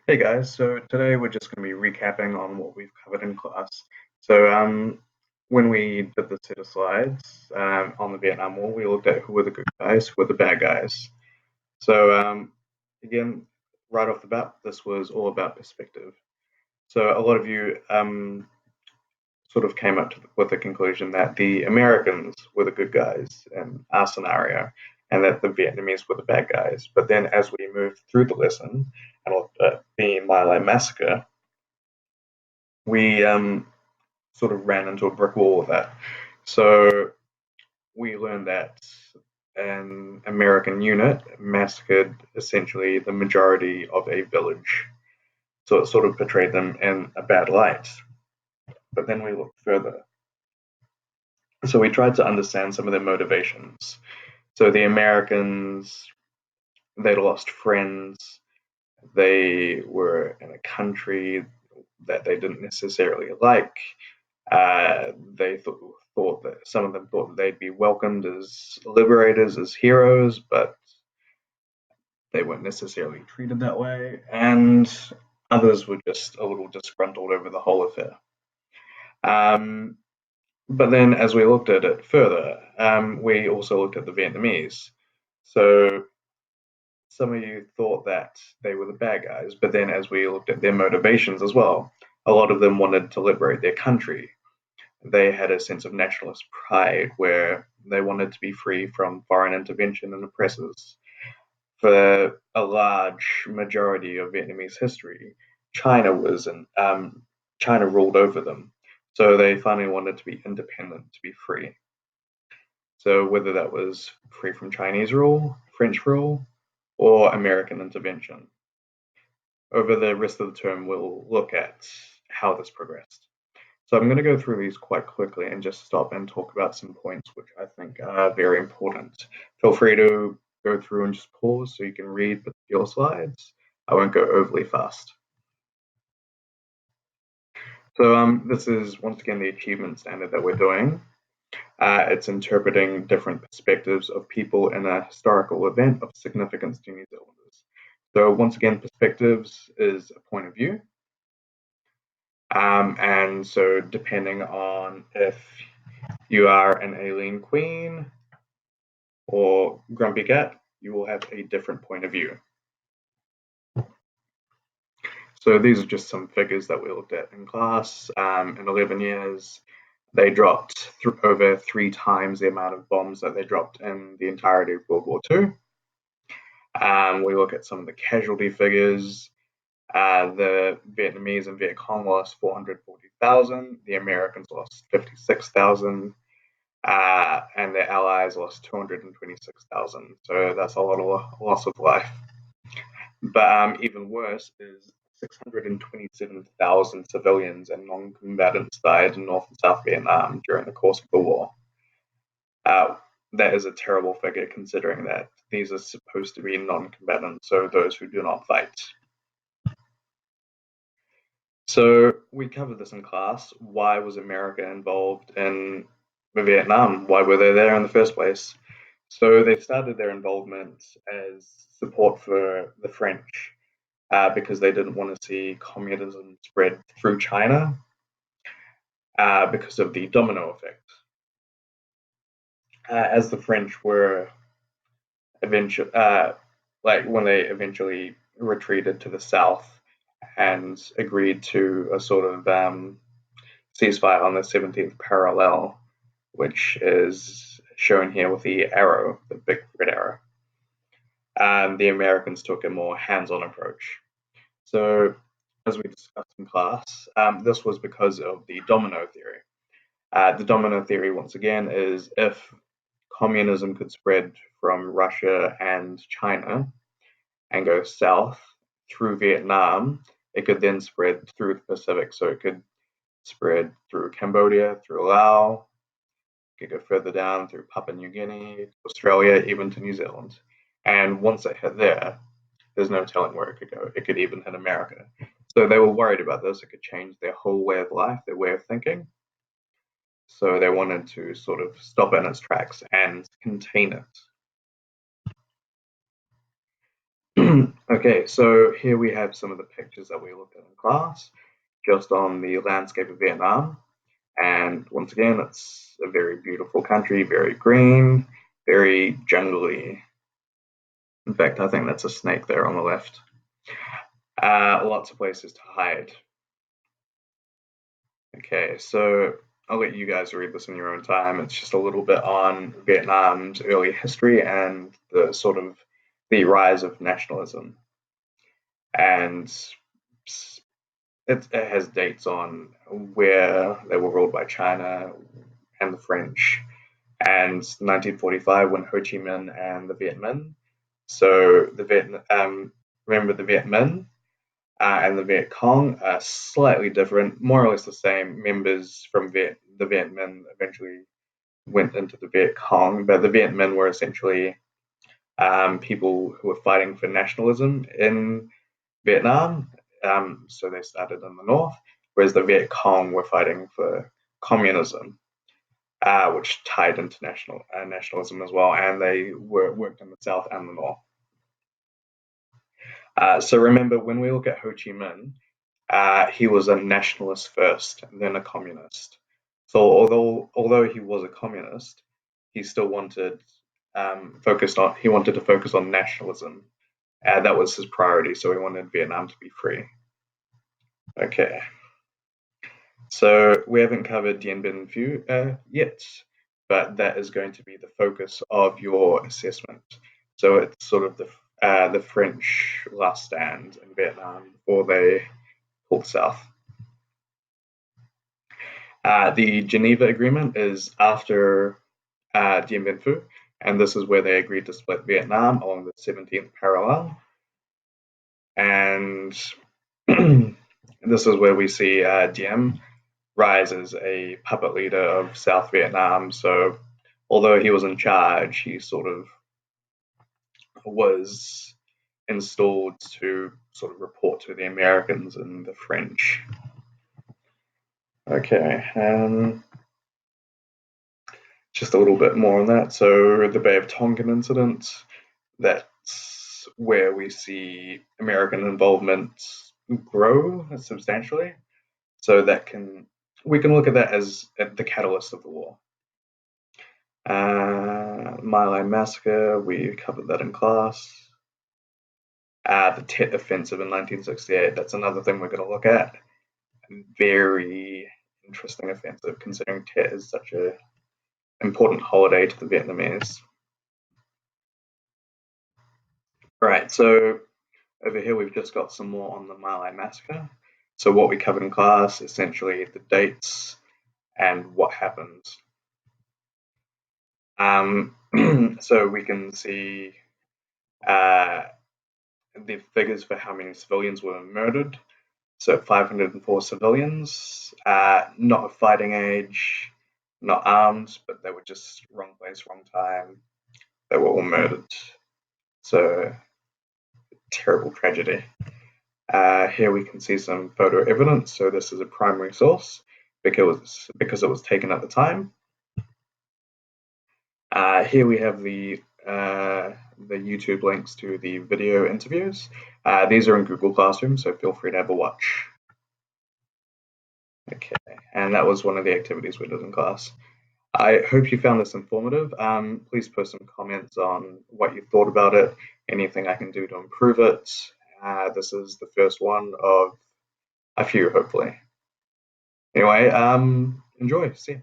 Hey guys, so today we're just going to be recapping on what we've covered in class. So, when we did the set of slides on the Vietnam War, we looked at who were the good guys, who were the bad guys. So, again, right off the bat, this was all about perspective. So, a lot of you sort of came up with the conclusion that the Americans were the good guys in our scenario and that the Vietnamese were the bad guys. But then as we moved through the lesson and looked at the My Lai massacre, we sort of ran into a brick wall with that. So we learned that an American unit massacred essentially the majority of a village. So it sort of portrayed them in a bad light. But then we looked further. So we tried to understand some of their motivations. So the Americans, they lost friends. They were in a country that they didn't necessarily like. They thought that some of them thought that they'd be welcomed as liberators, as heroes, but they weren't necessarily treated that way. And others were just a little disgruntled over the whole affair. Um, but then, as we looked at it further, we also looked at the Vietnamese. So some of you thought that they were the bad guys, but then as we looked at their motivations as well, a lot of them wanted to liberate their country. They had a sense of nationalist pride where they wanted to be free from foreign intervention and oppressors. For a large majority of Vietnamese history, China was China ruled over them, so they finally wanted to be independent, to be free. So whether that was free from Chinese rule, French rule, or American intervention. Over the rest of the term, we'll look at how this progressed. So I'm going to go through these quite quickly and just stop and talk about some points which I think are very important. Feel free to go through and just pause so you can read your slides. I won't go overly fast. So this is once again the achievement standard that we're doing. It's interpreting different perspectives of people in a historical event of significance to New Zealanders. So once again, perspectives is a point of view. And so depending on if you are an alien queen or grumpy cat, you will have a different point of view. So these are just some figures that we looked at in class. In 11 years, they dropped over 3 times the amount of bombs that they dropped in the entirety of World War II. We look at some of the casualty figures. The Vietnamese and Viet Cong lost 440,000. The Americans lost 56,000. And their allies lost 226,000. So that's a lot of loss of life. But even worse is 627,000 civilians and non-combatants died in North and South Vietnam during the course of the war. That is a terrible figure considering that these are supposed to be non-combatants, so those who do not fight. So we covered this in class. Why was America involved in Vietnam? Why were they there in the first place? So they started their involvement as support for the French because they didn't want to see communism spread through China because of the domino effect. As the French were eventually, like when they eventually retreated to the south and agreed to a sort of ceasefire on the 17th parallel, which is shown here with the arrow, the big red arrow. The Americans took a more hands-on approach. So, as we discussed in class, this was because of the domino theory. The domino theory, once again, is if communism could spread from Russia and China and go south through Vietnam, it could then spread through the Pacific. So it could spread through Cambodia, through Laos, it could go further down through Papua New Guinea, Australia, even to New Zealand. And once it hit there, there's no telling where it could go. It could even hit America. So they were worried about this. It could change their whole way of life, their way of thinking. So they wanted to sort of stop it in its tracks and contain it. Okay, so here we have some of the pictures that we looked at in class, just on the landscape of Vietnam. And once again, it's a very beautiful country, very green, very jungly. In fact, I think that's a snake there on the left. Lots of places to hide. Okay, so I'll let you guys read this in your own time. It's just a little bit on Vietnam's early history and the sort of the rise of nationalism. And it has dates on where they were ruled by China and the French, and 1945 when Ho Chi Minh and the Viet Minh. So remember the Viet Minh and the Viet Cong are slightly different, more or less the same. Members from the Viet Minh eventually went into the Viet Cong, but the Viet Minh were essentially people who were fighting for nationalism in Vietnam. So they started in the north, whereas the Viet Cong were fighting for communism, which tied into nationalism as well, and they worked in the south and the north. So remember, when we look at Ho Chi Minh, he was a nationalist first, and then a communist. So although he was a communist, he still wanted to focus on nationalism. That was his priority. So he wanted Vietnam to be free. Okay. So we haven't covered Dien Bien Phu yet, but that is going to be the focus of your assessment. So it's sort of the French last stand in Vietnam before they pulled south. The Geneva Agreement is after Dien Bien Phu, and this is where they agreed to split Vietnam along the 17th parallel. And this is where we see Diem rise as a puppet leader of South Vietnam. So, although he was in charge, he sort of was installed to sort of report to the Americans and the French. Okay, just a little bit more on that. So, the Bay of Tonkin incident, that's where we see American involvement grow substantially. So we can look at that as the catalyst of the war. My Lai Massacre, we covered that in class. The Tet Offensive in 1968, that's another thing we're going to look at. Very interesting offensive, considering Tet is such an important holiday to the Vietnamese. Right, so over here we've just got some more on the My Lai Massacre. So what we covered in class, essentially the dates and what happened. So we can see the figures for how many civilians were murdered. So 504 civilians, not of fighting age, not armed, but they were just wrong place, wrong time. They were all murdered. So terrible tragedy. Here we can see some photo evidence. So this is a primary source because it was taken at the time. Here we have the YouTube links to the video interviews. These are in Google Classroom, so feel free to have a watch. Okay, and that was one of the activities we did in class. I hope you found this informative. Please post some comments on what you thought about it, anything I can do to improve it. This is the first one of a few, hopefully. Anyway, enjoy. See you.